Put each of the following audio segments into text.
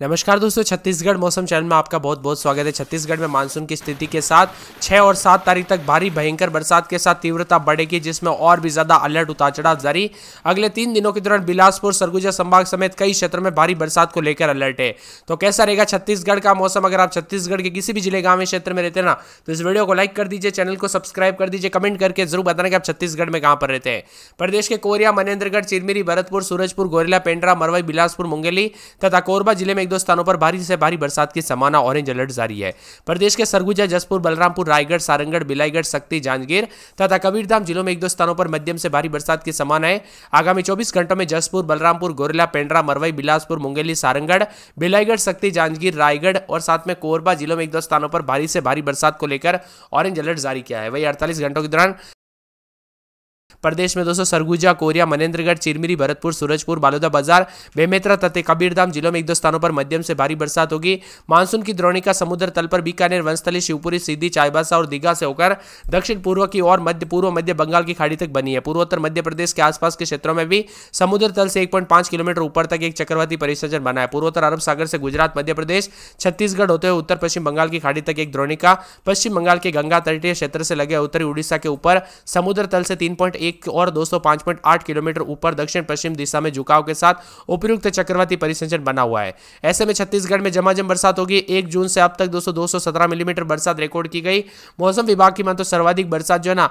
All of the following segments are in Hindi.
नमस्कार दोस्तों, छत्तीसगढ़ मौसम चैनल में आपका बहुत बहुत स्वागत है। छत्तीसगढ़ में मानसून की स्थिति के साथ 6 और 7 तारीख तक भारी भयंकर बरसात के साथ तीव्रता बढ़ेगी, जिसमें और भी ज्यादा अलर्ट उतार चढ़ाव जारी। अगले 3 दिनों के दौरान बिलासपुर, सरगुजा संभाग समेत कई क्षेत्रों में भारी बरसात को लेकर अलर्ट है। तो कैसा रहेगा छत्तीसगढ़ का मौसम? अगर आप छत्तीसगढ़ के किसी भी जिले, गांव में, क्षेत्र में रहते हैं ना, तो इस वीडियो को लाइक कर दीजिए, चैनल को सब्सक्राइब कर दीजिए, कमेंट करके जरूर बताना कि आप छत्तीसगढ़ में कहां पर रहते हैं। प्रदेश के कोरिया, मनेन्द्रगढ़, चिरमिरी, भरतपुर, सूरजपुर, गोरेला, पेंड्रा, मरवाई, बिलासपुर, मुंगेली तथा कोरबा जिले में एक दो स्थानों पर भारी से भारी बरसात की संभावना, ऑरेंज अलर्ट जारी है। प्रदेश के सरगुजा, जसपुर, बलरामपुर, रायगढ़, सारंगढ़, बिलाईगढ़, सक्ती, जांजगीर तथा कबीरधाम जिलों में एक दो स्थानों पर मध्यम से भारी बरसात की संभावना है। आगामी 24 घंटों में जसपुर, बलरामपुर, गोरेला, पेंड्रा, मरवाई, बिलासपुर, मुंगेली, सारंगढ़, बिलाईगढ़, सक्ती, जांजगीर, रायगढ़ और साथ में कोरबा जिलों में एक दो स्थानों पर भारी से भारी बरसात को लेकर ऑरेंज अलर्ट जारी किया है। वही 48 घंटों के दौरान प्रदेश में दोस्तों सरगुजा, कोरिया, मनेन्द्रगढ़, चिरमिरी, भरतपुर, सूरजपुर, बालोदाबाजार, बेमेतरा तथा कबीरधाम जिलों में एक दो स्थानों पर मध्यम से भारी बरसात होगी। मानसून की द्रोणिका समुद्र तल पर बीकानेर, वनस्थली, शिवपुरी, सीधी, चाईबासा और दीघा से होकर दक्षिण पूर्व की ओर मध्य पूर्व मध्य बंगाल की खाड़ी तक बनी है। पूर्वोत्तर मध्य प्रदेश के आसपास के क्षेत्रों में भी समुद्र तल से 1.5 किलोमीटर ऊपर तक एक चक्रवाती परिसंचरण बना है। पूर्वोत्तर अरब सागर से गुजरात, मध्य प्रदेश, छत्तीसगढ़ होते हुए उत्तर पश्चिम बंगाल की खाड़ी तक एक द्रोणिका पश्चिम बंगाल के गंगा तटीय क्षेत्र से लगे उत्तरी उड़ीसा के ऊपर समुद्र तल से 3.1 और 205.8 किलोमीटर ऊपर दक्षिण पश्चिम दिशा में झुकाव के साथ उपयुक्त चक्रवाती परिसंचरण बना हुआ है। ऐसे में छत्तीसगढ़ में झमाझम बरसात होगी। 1 जून से अब तक 217 मिलीमीटर बरसात रिकॉर्ड की गई। मौसम विभाग की माने तो सर्वाधिक बरसात जो है ना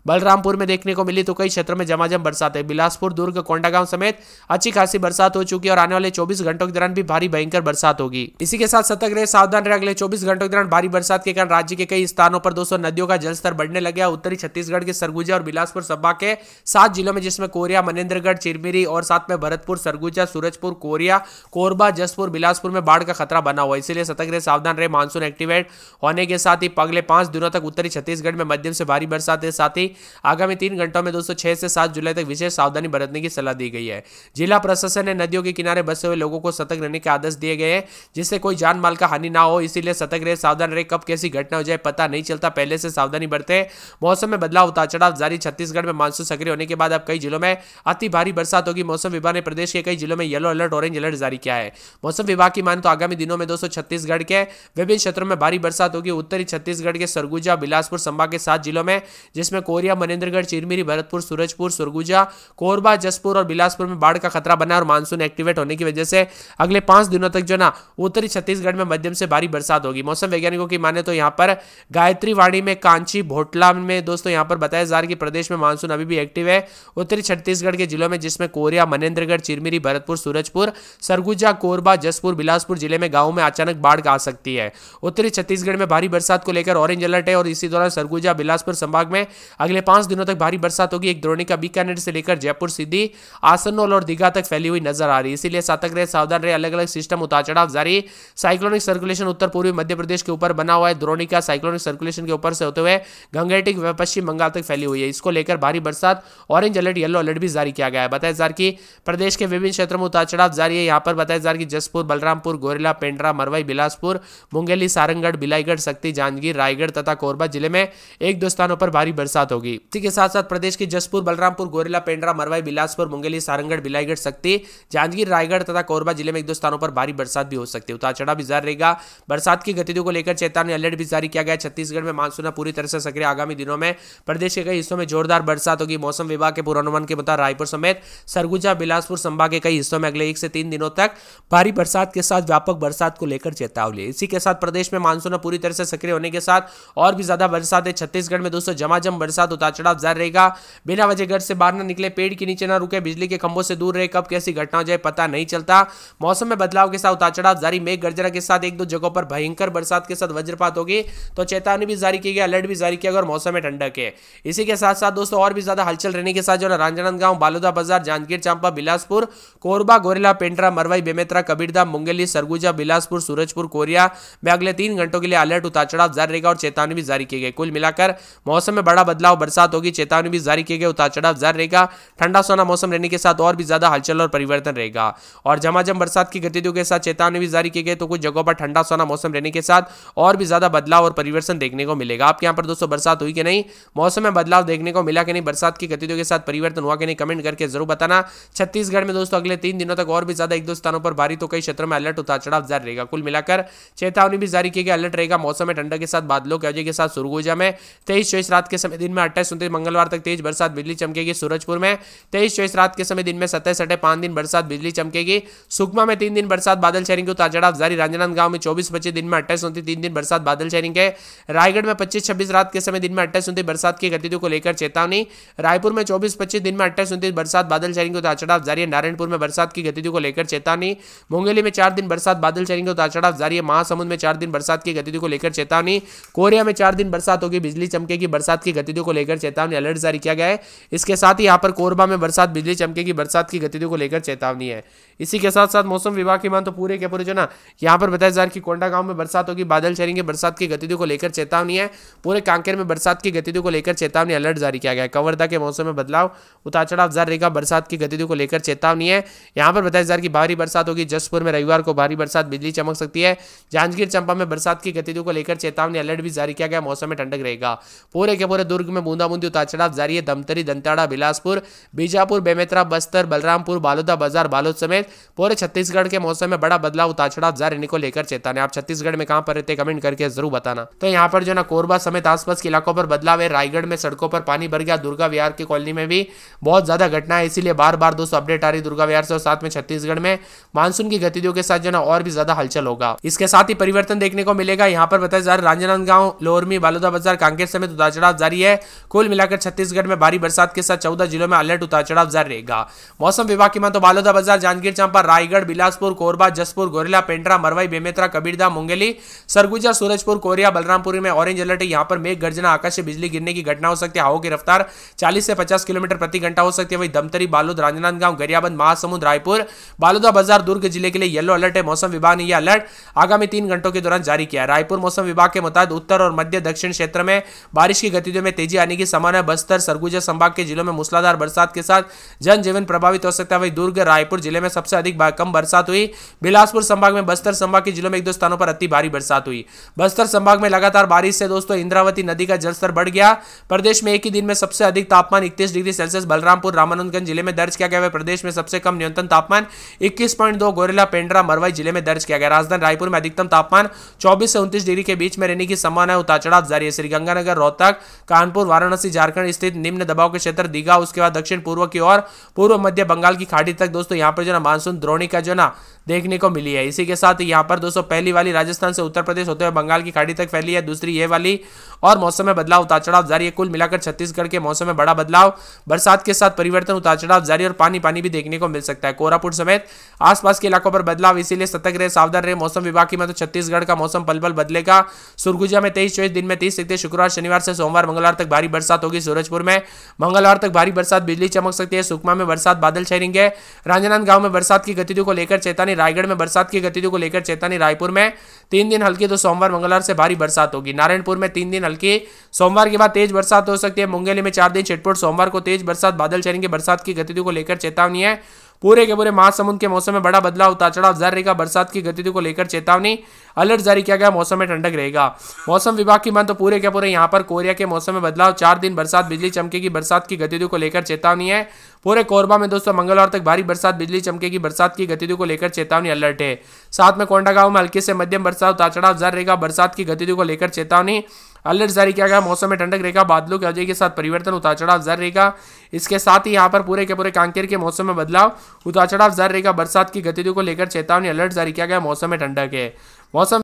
बलरामपुर में देखने को मिली, तो कई क्षेत्रों में झमाझम बरसात है। बिलासपुर, दुर्ग, कोंडागांव समेत अच्छी खासी बरसात हो चुकी है और आने वाले 24 घंटों के दौरान भी भारी भयंकर बरसात होगी। इसी के साथ सतर्क रहे, सावधान रहे। अगले 24 घंटों के दौरान भारी बरसात के कारण राज्य के कई स्थानों पर 200 नदियों का जलस्तर बढ़ने लगा। उत्तरी छत्तीसगढ़ के सरगुजा और बिलासपुर संभाग के 7 जिलों में, जिसमें कोरिया, मनेन्द्रगढ़, चिरमिरी और साथ में भरतपुर, सरगुजा, सूरजपुर, कोरिया, कोरबा, जसपुर, बिलासपुर में बाढ़ का खतरा बना हुआ है। इसलिए सतर्क रहे, सावधान रहे। मानसून एक्टिवेट होने के साथ ही अगले 5 दिनों तक उत्तरी छत्तीसगढ़ में मध्यम से भारी बरसात है। साथ ही आगामी 3 घंटों में 6 से 7 जुलाई तक विशेष सावधानी बरतने की सलाह दी गई है। जिला प्रशासन ने नदियों के किनारे बसे हुए लोगों को सतर्क रहने के आदेश दिए गए हैं, जिससे कोई जान माल का हानि ना हो। इसीलिए सतर्क रहे, सावधान रहे। कब कैसी घटना हो जाए पता नहीं चलता, पहले से सावधानी बरते। मौसम में बदलाव, उतार चढ़ाव जारी। छत्तीसगढ़ में मानसून सक्रिय होने के बाद अब कई जिलों में अति भारी बरसात होगी। मौसम विभाग ने प्रदेश के कई जिलों में येलो अलर्ट, ऑरेंज अलर्ट जारी किया है। मौसम विभाग की माने तो आगामी दिनों में दोस्तों छत्तीसगढ़ के विभिन्न क्षेत्रों में भारी बरसात होगी। उत्तरी छत्तीसगढ़ के सरगुजा, बिलासपुर संभाग के 7 जिलों में, जिसमें कोरिया, मनेन्द्रगढ़, चिरमिरी, भरतपुर, सूरजपुर, सरगुजा, कोरबा, जसपुर और बिलासपुर में बाढ़ का खतरा बना और मानसून एक्टिवेट होने की वजह से अगले 5 दिनों तक जो ना उत्तरी छत्तीसगढ़ में मध्यम से भारी बरसात होगी। मौसम वैज्ञानिकों की माने तो यहां पर गायत्रीवाड़ी में, कांची, भोटला में दोस्तों यहां पर बताया जा रहा है कि प्रदेश में मानसून अभी भी एक्टिव है। उत्तरी छत्तीसगढ़ के जिलों में, जिसमें कोरिया, मनेन्द्रगढ़, चिरमिरी, भरतपुर, सूरजपुर, सरगुजा, कोरबा, जसपुर, बिलासपुर जिले में गांवों में अचानक बाढ़ आ सकती है। उत्तरी छत्तीसगढ़ में भारी बरसात को लेकर ऑरेंज अलर्ट है और इसी दौरान सरगुजा, बिलासपुर संभाग में अगले 5 दिनों तक भारी बरसात होगी। एक द्रोणिका बीकानेर से लेकर जयपुर, सीधी, आसनसोल और दीघा तक फैली हुई नजर आ रही है। इसीलिए सतर्क रहे, सावधान रहे। अलग अलग सिस्टम उतार चढ़ाव जारी। साइक्लोनिक सर्कुलेशन उत्तर पूर्वी मध्य प्रदेश के ऊपर बना हुआ है। द्रोणिका साइक्लोनिक सर्कुलेशन के ऊपर से होते हुए गंगेटिक व पश्चिम बंगाल तक फैली हुई है। इसको लेकर भारी बरसात, ऑरेंज अलर्ट, येलो अलर्ट भी जारी किया गया है। बताया जा रहा है कि प्रदेश के विभिन्न क्षेत्रों में उतार चढ़ाव जारी है। यहाँ पर बताया जा रहा है कि जसपुर, बलरामपुर, गोरेला, पेंड्रा, मरवाई, बिलासपुर, मुंगेली, सारंगढ़, बिलाईगढ़, सक्ती, जांजगीर, रायगढ़ तथा कोरबा जिले में 1-2 स्थानों पर भारी बरसात होगी। इसी के साथ साथ प्रदेश के जसपुर, बलरामपुर, गोरेला, पेंड्रा, मरवाई, बिलासपुर, मुंगेली, सारंगढ़, बिलाईगढ़, सक्ती, जांजगीर, रायगढ़ तथा कोरबा जिले में 1-2 स्थानों पर भारी बरसात भी हो सकती है। उतार चढ़ाव भी जारी रहेगा। बरसात की गतिविधियों को लेकर चेतावनी अलर्ट भी जारी किया गया है। छत्तीसगढ़ में मानसून पूरी तरह से सक्रिय। आगामी दिनों में प्रदेश के कई हिस्सों में जोरदार बरसात होगी। मौसम विभाग के पूर्वानुमान के मुताबिक रायपुर समेत सरगुजा, बिलासपुर संभाग के कई हिस्सों में अगले 1 से 3 दिनों तक भारी बरसात के साथ व्यापक बरसात को लेकर चेतावनी। इसी के साथ प्रदेश में मानसून पूरी तरह से सक्रिय होने के साथ और भी ज्यादा बरसात है। छत्तीसगढ़ में दोस्तों झमाझम बरसात, उतार चढ़ाव जारी रहेगा। बिना वजह घर से बाहर न निकले, पेड़ के नीचे ना रुके, बिजली के खंभों से दूर रहे। कब कैसी घटना हो जाए पता नहीं चलता। मौसम में बदलाव के साथ उतार चढ़ाव जारी। मेघ गर्जना के साथ 1-2 जगहों पर भयंकर बरसात के साथ वज्रपात होगी, तो चेतावनी भी जारी की गई, अलर्ट भी जारी किया गया और मौसम में ठंडक है। इसी के साथ साथ दोस्तों और भी ज्यादा हलचल रहने के साथ जो है राजनांदगांव, बालोदाबाजार, जांजगीर चांपा, बिलासपुर, कोरबा, गोरेला, पेंड्रा, मरवाई, बेमेतरा, कबीरधाम, मुंगेली, सरगुजा, बिलासपुर, सूरजपुर, कोरिया में अगले 3 घंटों के लिए अलर्ट, उतार चढ़ाव जारी रहेगा और चेतावनी भी जारी की गई। कुल मिलाकर मौसम में बड़ा बदलाव बरसात होगी, चेतावनी भी जारी की गई, उतार चढ़ाव जारी रहेगा, ठंडा सोना मौसम रहने के साथ और भी ज्यादा हलचल और परिवर्तन रहेगा। और झमाझम बरसात की गतिविधियों के साथ चेतावनी भी जारी की गई, तो कुछ जगहों पर ठंडा सोना मौसम रहने के साथ और भी ज्यादा बदलाव और परिवर्तन देखने को मिलेगा। आपके यहाँ पर दोस्तों बरसात हुई कि नहीं, मौसम में बदलाव देखने को मिला कि नहीं, बरसात की गतिविधियों के साथ परिवर्तन हुआ कि नहीं, कमेंट करके जरूर बताना। छत्तीसगढ़ में दोस्तों अगले 3 दिनों तक और भी ज्यादा 1-2 स्थानों पर भारी तो कई क्षेत्रों में अलर्ट उतार चढ़ाव जारी रहेगा। कुल मिलाकर चेतावनी भी जारी की गई, अलर्ट रहेगा। मौसम में ठंडक के साथ बादलों की वजह के साथ सुरगुजा में 23-24 रात के समय दिन में 28-29 मंगलवार तक तेज बरसात बिजली चमकेगी। सूरजपुर में 23-24 रात के समय दिन में 27-28 5 दिन बरसात बिजली चमकेगी। सुकमा में 3 दिन बरसात बादल छाएंगे, उतार चढ़ाव जारी। राजनांदगांव में 24-25 दिन में 28-29 3 दिन बरसात बादल छाएंगे। रायगढ़ में 25-26 रात के समय दिन में 28-29 बरसात की गतिविधियों को लेकर चेतावनी। रायपुर में 24-25 दिन में 28-29 बरसात बादल छाएंगे, उतार चढ़ाव जारी है। नारायणपुर में बरसात की गतिविधियों को लेकर चेतावनी। मुंगेली में 4 दिन बरसात बादल छाएंगे, उतार चढ़ाव जारी है। महासमुंद में 4 दिन बरसात की गतिविधियों को लेकर चेतावनी। कोरिया में 4 दिन बरसात होगी, बिजली चमकेगी, बरसात की गतिविधियों को लेकर चेतावनी, अलर्ट जारी किया गया है। इसके साथ ही यहाँ पर कोरबा में बरसात बिजली चमकेगी, बरसात की गतिविधियों को लेकर चेतावनी है। इसी के साथ साथ मौसम विभाग की मान तो पूरे के पूरे जो ना यहाँ पर बताया जा रहा है कि कोंडागांव में बरसात होगी, बादल छाएंगे, बरसात की गतिविधियों को लेकर चेतावनी है। पूरे कांकेर में बरसात की गतिविधियों को लेकर चेतावनी, अलर्ट जारी किया गया है। कवर्धा के मौसम में बदलाव, उतार चढ़ाव जारी रहेगा, बरसात की गतिविधियों को लेकर चेतावनी है। यहाँ पर बताया जा रहा है कि भारी बरसात होगी। जसपुर में रविवार को भारी बरसात बिजली चमक सकती है। जांजगीर चंपा में बरसात की गतिविधियों को लेकर चेतावनी, अलर्ट भी जारी किया गया। मौसम में ठंडक रहेगा। पूरे के पूरे दुर्ग में बूंदाबूंदी, उतार चढ़ाव जारी है। दमतरी, दंतेवाड़ा, बिलासपुर, बीजापुर, बेमेतरा, बस्तर, बलरामपुर, बालोदा बाजार, बालोद समेत पूरे छत्तीसगढ़ के मौसम में बड़ा बदलाव, उतार चढ़ाव जारी रहने को लेकर चेतावनी। आप छत्तीसगढ़ में कहां पर रहते कमेंट करके जरूर बताना। तो यहाँ पर जो ना कोरबा समेत आसपास के इलाकों पर बदलाव है। रायगढ़ में सड़कों पर पानी भर गया। दुर्गा विहार की कॉलोनी में भी बहुत ज्यादा घटना है, इसीलिए बार बार दोस्तों अपडेट आ रही दुर्गा विहार से। और साथ में छत्तीसगढ़ में मानसून की गतिविधियों के साथ जो ना और भी ज्यादा हलचल होगा। इसके साथ ही परिवर्तन देखने को मिलेगा। यहाँ पर बताया जा रहा है राजनांदगांव, लोरमी, बालोदा बाजार, कांकेर समेत उतार चढ़ाव जारी है। कुल मिलाकर छत्तीसगढ़ में भारी बरसात के साथ 14 जिलों में अलर्ट, उतार चढ़ाव जारी रहेगा। मौसम विभाग की मान तो बालोदा बाजार, जांजगीर चांपा, रायगढ़, बिलासपुर, कोरबा, जसपुर, गोरेला, पेंड्रा, मरवाई, बेमेतरा, कबीरधाम, मुंगेली, सरगुजा, सूरजपुर, कोरिया, बलरामपुर में ऑरेंज अलर्ट है। यहाँ पर मेघ गर्जना, आकाश से बिजली गिरने की घटना हो सकती है। हवा की रफ्तार 40 से 50 किलोमीटर प्रति घंटा हो सकती है। वही दमतरी, बालोद, राजनांदगांव, गरियाबंद, महासमुंद, रायपुर, बालोदा बाजार, दुर्ग जिले के लिए येलो अलर्ट है। मौसम विभाग ने यह अलर्ट आगामी 3 घंटों के दौरान जारी किया है। रायपुर मौसम विभाग के मुताबिक उत्तर और मध्य दक्षिण क्षेत्र में बारिश की गतिविधियों में तेजी आने की संभावना है। बस्तर, सरगुजा संभाग के जिलों में मूसलाधार बरसात के साथ जनजीवन प्रभावित हो सकता है। वही दुर्ग, रायपुर जिले में सबसे अधिक कम बरसात हुई। बिलासपुर संभाग में, बस्तर संभाग के जिलों में 1-2 स्थानों पर अति भारी बरसात हुई। बस्तर संभाग में लगातार बारिश से दोस्तों इंद्रावती नदी का जलस्तर बढ़ गया। प्रदेश में एक ही दिन में सबसे अधिक तापमान 31 डिग्री सेल्सियस बलरामपुर, रामानुजगंज जिले में दर्ज किया गया है। प्रदेश में सबसे कम न्यूनतम तापमान 21.2 गोरेला, पेंड्रा, मरवाई जिले में दर्ज किया गया। राजधानी रायपुर में अधिकतम तापमान 24 से 29 डिग्री के बीच में रहने की संभावना है। उतार चढ़ाव जारी है। श्रीगंगानगर, रोहतक, कानपुर, वाराणसी, झारखंड स्थित निम्न दबाव के क्षेत्र दीघा, उसके बाद दक्षिण पूर्व की ओर पूर्व मध्य बंगाल की खाड़ी तक दोस्तों यहाँ पर जो ना मानसून द्रोणिका जो ना देखने को मिली है। इसी के साथ यहाँ पर दोस्तों पहली वाली राजस्थान से उत्तर प्रदेश होते हुए बंगाल की खाड़ी तक फैली है, दूसरी ये वाली। और मौसम में बदलाव, उतार चढ़ाव जारी है। कुल मिलाकर छत्तीसगढ़ के मौसम में बड़ा बदलाव, बरसात के साथ परिवर्तन, उतार चढ़ाव जारी और पानी भी देखने को मिल सकता है। कोरापुट समेत आसपास के इलाकों पर बदलाव, इसीलिए सतर्क रहे, सावधान रहे। मौसम विभाग की मतलब छत्तीसगढ़ का मौसम पल पल बदलेगा। सुरगुजा में 23-24 दिन में 30 सकते, शुक्रवार, शनिवार से सोमवार, मंगलवार तक भारी बरसात होगी। सूरजपुर में मंगलवार तक भारी बरसात, बिजली चमक सकती है। सुकमा में बरसात, बादल छाएंगे। राजनांदगांव में बरसात की गतिविधियों को लेकर चेतावनी। रायगढ़ में बरसात की गतिविधियों को लेकर चेतावनी। रायपुर में 3 दिन हल्की तो सोमवार, मंगलवार से भारी बरसात होगी। नारायणपुर में 3 दिन हल्की, सोमवार के बाद तेज बरसात हो सकती है। मुंगेली में 4 दिन छिटपुट, सोमवार को तेज बरसात, बादल छाएंगे। बरसात की गतिविधियों को लेकर चेतावनी है। पूरे के पूरे महासमुंद के मौसम में बड़ा बदलाव, उतार चढ़ाव जारी रहेगा। बरसात की गतिविधियों को लेकर चेतावनी, अलर्ट जारी किया गया। मौसम में ठंडक रहेगा। मौसम विभाग की मान तो पूरे के पूरे यहाँ पर कोरिया के मौसम में बदलाव, 4 दिन बरसात, बिजली चमकेगी। बरसात की गतिविधियों को लेकर चेतावनी है। पूरे कोरबा में दोस्तों मंगलवार तक भारी बरसात, बिजली चमकेगी। बरसात की गतिविधियों को लेकर चेतावनी, अलर्ट है। साथ में कोंडागांव में हल्की से मध्यम बरसात, उतार चढ़ाव जारी रहेगा। बरसात की गतिविधियों को लेकर चेतावनी, अलर्ट जारी किया गया। मौसम में ठंडक रहेगा, बादलों की वजह के साथ परिवर्तन, उतार चढ़ाव जारी रहेगा। इसके साथ ही यहाँ पर पूरे के पूरे कांकेर के मौसम में बदलाव, उतार चढ़ाव जारी रहेगा। बरसात की गतिविधियों को लेकर चेतावनी, अलर्ट जारी किया गया। मौसम में ठंडक है। मौसम